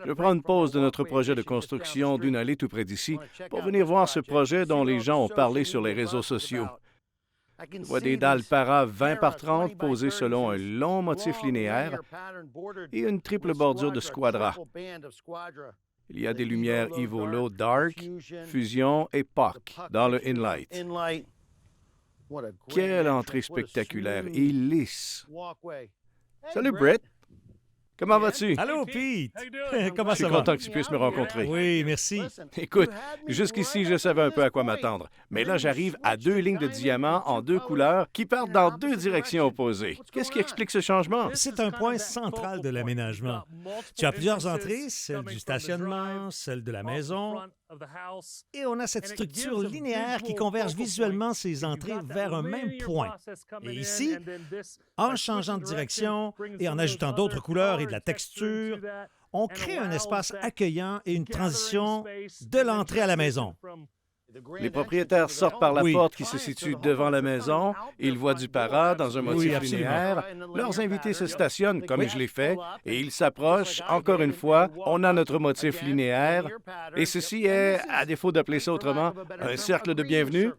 Je prends une pause de notre projet de construction d'une allée tout près d'ici pour venir voir ce projet dont les gens ont parlé sur les réseaux sociaux. Je vois des dalles para 20 par 30 posées selon un long motif linéaire et une triple bordure de squadra. Il y a des lumières Ivolo Dark, Fusion et POC dans le Inlight. Quelle entrée spectaculaire et lisse! Salut Britt! Comment vas-tu? Allô, Pete! Comment Je suis ça va? content que tu puisses me rencontrer. Oui, merci. Écoute, jusqu'ici, je savais un peu à quoi m'attendre. Mais là, j'arrive à 2 lignes de diamants en 2 couleurs qui partent dans 2 directions opposées. Qu'est-ce qui explique ce changement? C'est un point central de l'aménagement. Tu as plusieurs entrées, celle du stationnement, celle de la maison, et on a cette structure linéaire qui converge visuellement ces entrées vers un même point. Et ici, en changeant de direction et en ajoutant d'autres couleurs et de la texture, on crée un espace accueillant et une transition de l'entrée à la maison. Les propriétaires sortent par la Oui. porte qui se situe devant la maison, ils voient du para dans un motif absolument. linéaire, leurs invités se stationnent comme je l'ai fait, et ils s'approchent, encore une fois, on a notre motif linéaire, et ceci est, à défaut d'appeler ça autrement, un cercle de bienvenue.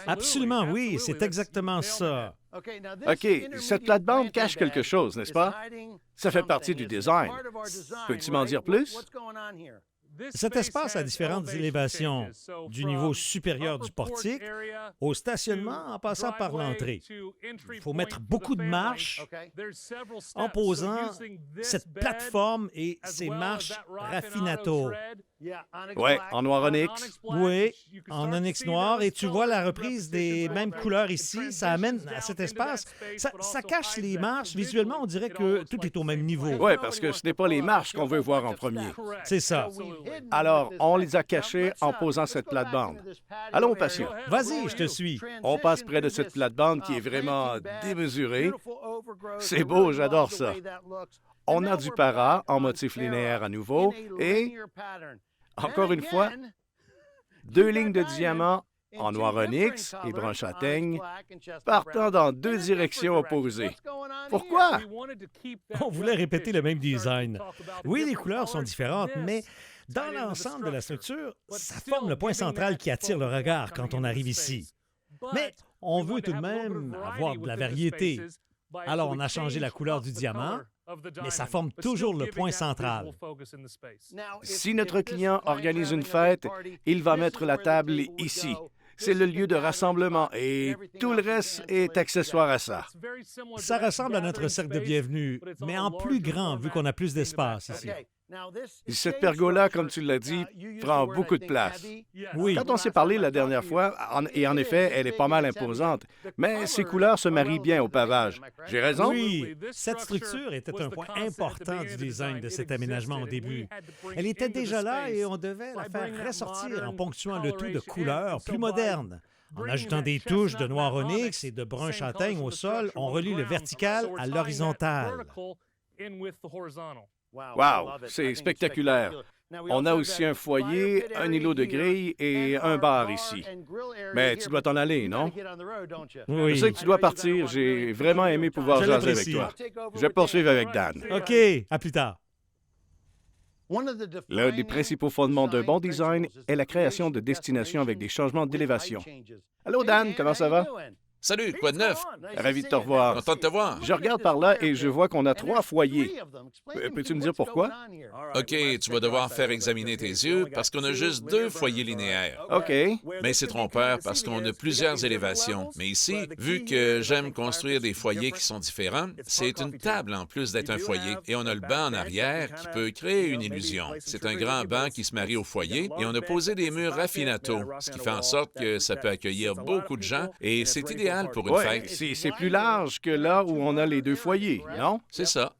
Absolument, oui, c'est exactement ça. OK, cette plate-bande cache quelque chose, n'est-ce pas? Ça fait partie du design. Peux-tu m'en dire plus? Cet espace a différentes élévations, du niveau supérieur du portique au stationnement en passant par l'entrée. Il faut mettre beaucoup de marches en posant cette plateforme et ces marches raffinato. Ouais, en noir onyx. Oui, en onyx noir. Et tu vois la reprise des mêmes couleurs ici. Ça amène à cet espace. Ça cache les marches. Visuellement, on dirait que tout est au même niveau. Oui, parce que ce n'est pas les marches qu'on veut voir en premier. C'est ça. Alors, on les a cachées en posant cette plate-bande. Allons, patient. Vas-y, je te suis. On passe près de cette plate-bande qui est vraiment démesurée. C'est beau, j'adore ça. On a du para en motif linéaire à nouveau et, encore une fois, 2 lignes de diamants en noir onyx et brun châtaigne partant dans 2 directions opposées. Pourquoi? On voulait répéter le même design. Oui, les couleurs sont différentes, mais dans l'ensemble de la structure, ça forme le point central qui attire le regard quand on arrive ici. Mais on veut tout de même avoir de la variété. Alors, on a changé la couleur du diamant, mais ça forme toujours le point central. Si notre client organise une fête, il va mettre la table ici. C'est le lieu de rassemblement et tout le reste est accessoire à ça. Ça ressemble à notre cercle de bienvenue, mais en plus grand vu qu'on a plus d'espace ici. Cette pergola, comme tu l'as dit, prend beaucoup de place. Oui. Quand on s'est parlé la dernière fois, et en effet, elle est pas mal imposante, mais ses couleurs se marient bien au pavage. J'ai raison? Oui, cette structure était un point important du design de cet aménagement au début. Elle était déjà là et on devait la faire ressortir en ponctuant le tout de couleurs plus modernes. En ajoutant des touches de noir onyx et de brun châtaigne au sol, on relie le vertical à l'horizontale. Wow, c'est spectaculaire. On a aussi un foyer, un îlot de grille et un bar ici. Mais tu dois t'en aller, non? Oui. Je sais que tu dois partir. J'ai vraiment aimé pouvoir Je jaser avec l'apprécie. toi. Je vais poursuivre avec Dan. OK, à plus tard. L'un des principaux fondements d'un bon design est la création de destinations avec des changements d'élévation. Allô, Dan, comment ça va? Salut, quoi de neuf? Ravi de te revoir. Content de te voir. Je regarde par là et je vois qu'on a 3 foyers. Peux-tu me dire pourquoi? OK, tu vas devoir faire examiner tes yeux parce qu'on a juste 2 foyers linéaires. OK. Mais c'est trompeur parce qu'on a plusieurs élévations. Mais ici, vu que j'aime construire des foyers qui sont différents, c'est une table en plus d'être un foyer. Et on a le banc en arrière qui peut créer une illusion. C'est un grand banc qui se marie au foyer et on a posé des murs raffinato, ce qui fait en sorte que ça peut accueillir beaucoup de gens et c'est idéal pour une Ouais, fête. c'est plus large que là où on a les 2 foyers, non? C'est ça.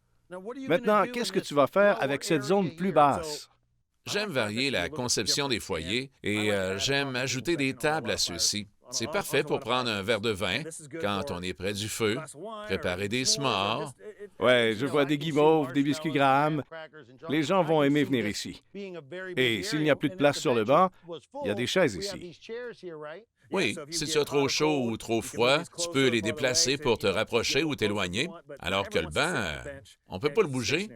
Maintenant, qu'est-ce que tu vas faire avec cette zone plus basse? J'aime varier la conception des foyers et j'aime ajouter des tables à ceux-ci. C'est parfait pour prendre un verre de vin quand on est près du feu, préparer des s'mores. Ouais, je vois des guimauves, des biscuits Graham. Les gens vont aimer venir ici. Et s'il n'y a plus de place sur le banc, il y a des chaises ici. Oui, si tu as trop chaud ou trop froid, tu peux les déplacer pour te rapprocher ou t'éloigner, alors que le banc, on peut pas le bouger.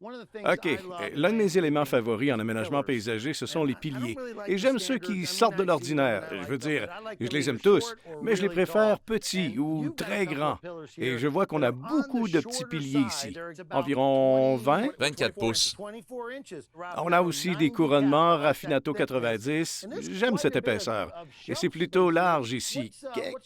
OK. L'un de mes éléments favoris en aménagement paysager, ce sont les piliers. Et j'aime ceux qui sortent de l'ordinaire. Je veux dire, je les aime tous, mais je les préfère petits ou très grands. Et je vois qu'on a beaucoup de petits piliers ici. Environ 20. 24 pouces. On a aussi des couronnements Raffinato 90. J'aime cette épaisseur. Et c'est plutôt large ici.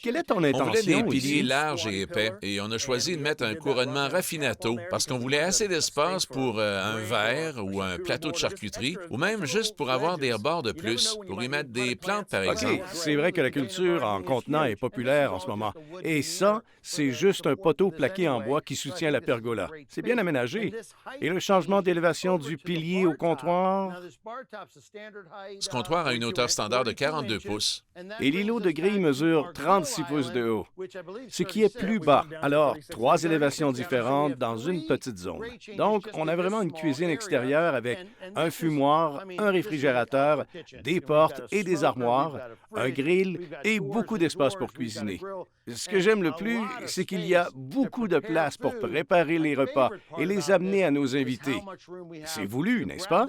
Quelle est ton On voulait intention des piliers ici? larges et épais, et on a choisi de mettre un couronnement Raffinato parce qu'on voulait assez d'espace pour un verre ou un plateau de charcuterie, ou même juste pour avoir des rebords de plus, pour y mettre des plantes, par exemple. OK, c'est vrai que la culture en contenant est populaire en ce moment. Et ça, c'est juste un poteau plaqué en bois qui soutient la pergola. C'est bien aménagé. Et le changement d'élévation du pilier au comptoir? Ce comptoir a une hauteur standard de 42 pouces. Et l'îlot de grille mesure 36 pouces de haut, ce qui est plus bas. Alors, 3 élévations différentes dans une petite zone. Donc, on a vraiment une cuisine extérieure avec un fumoir, un réfrigérateur, des portes et des armoires, un grill et beaucoup d'espace pour cuisiner. Ce que j'aime le plus, c'est qu'il y a beaucoup de place pour préparer les repas et les amener à nos invités. C'est voulu, n'est-ce pas?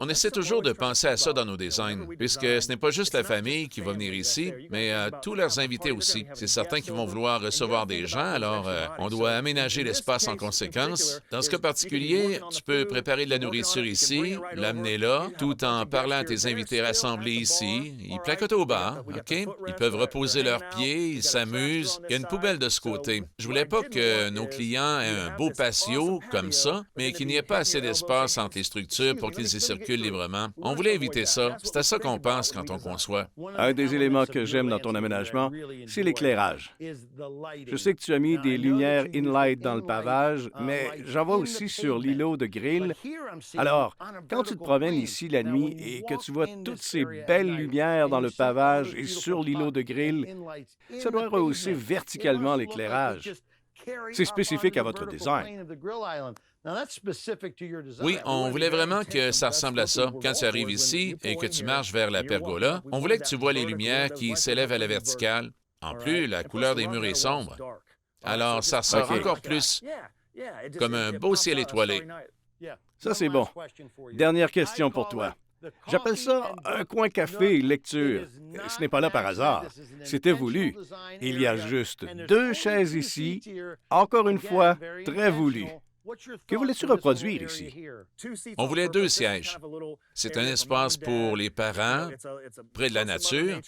On essaie toujours de penser à ça dans nos designs, puisque ce n'est pas juste la famille qui va venir ici, mais tous leurs invités aussi. C'est certains qui vont vouloir recevoir des gens, alors on doit aménager l'espace en conséquence. Dans ce cas particulier, tu peux préparer de la nourriture ici, l'amener là, tout en parlant à tes invités rassemblés ici. Ils placotent au bar, OK? Ils peuvent reposer leurs pieds, ils s'amusent. Il y a une poubelle de ce côté. Je voulais pas que nos clients aient un beau patio comme ça, mais qu'il n'y ait pas assez d'espace entre les structures pour qu'ils y circulent librement. On voulait éviter ça. C'est à ça qu'on pense quand on conçoit. Un des éléments que j'aime dans ton aménagement, c'est l'éclairage. Je sais que tu as mis des lumières in-light dans le pavage, mais j'en vois aussi sur l'îlot de grill. Alors, quand tu te promènes ici la nuit et que tu vois toutes ces belles lumières dans le pavage et sur l'îlot de grill, ça doit rehausser verticalement l'éclairage. C'est spécifique à votre design. Oui, on voulait vraiment que ça ressemble à ça. Quand tu arrives ici et que tu marches vers la pergola, on voulait que tu vois les lumières qui s'élèvent à la verticale. En plus, la couleur des murs est sombre. Alors, ça ressort encore plus comme un beau ciel étoilé. Ça, c'est bon. Dernière question pour toi. J'appelle ça un coin café lecture. Ce n'est pas là par hasard. C'était voulu. Il y a juste 2 chaises ici. Encore une fois, très voulu. Que voulais-tu reproduire ici? On voulait 2 sièges. C'est un espace pour les parents, près de la nature,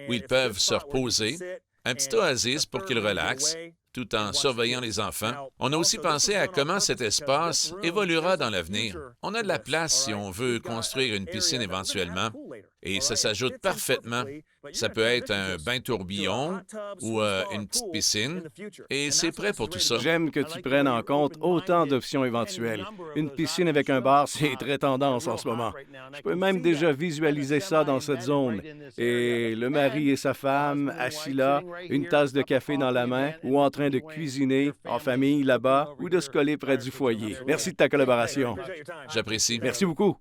où ils peuvent se reposer, un petit oasis pour qu'ils relaxent, tout en surveillant les enfants. On a aussi pensé à comment cet espace évoluera dans l'avenir. On a de la place si on veut construire une piscine éventuellement, et ça s'ajoute parfaitement. Ça peut être un bain tourbillon ou une petite piscine, et c'est prêt pour tout ça. J'aime que tu prennes en compte autant d'options éventuelles. Une piscine avec un bar, c'est très tendance en ce moment. Je peux même déjà visualiser ça dans cette zone. Et le mari et sa femme assis là, une tasse de café dans la main ou en train de cuisiner en famille là-bas ou de se coller près du foyer. Merci de ta collaboration. J'apprécie. Merci beaucoup.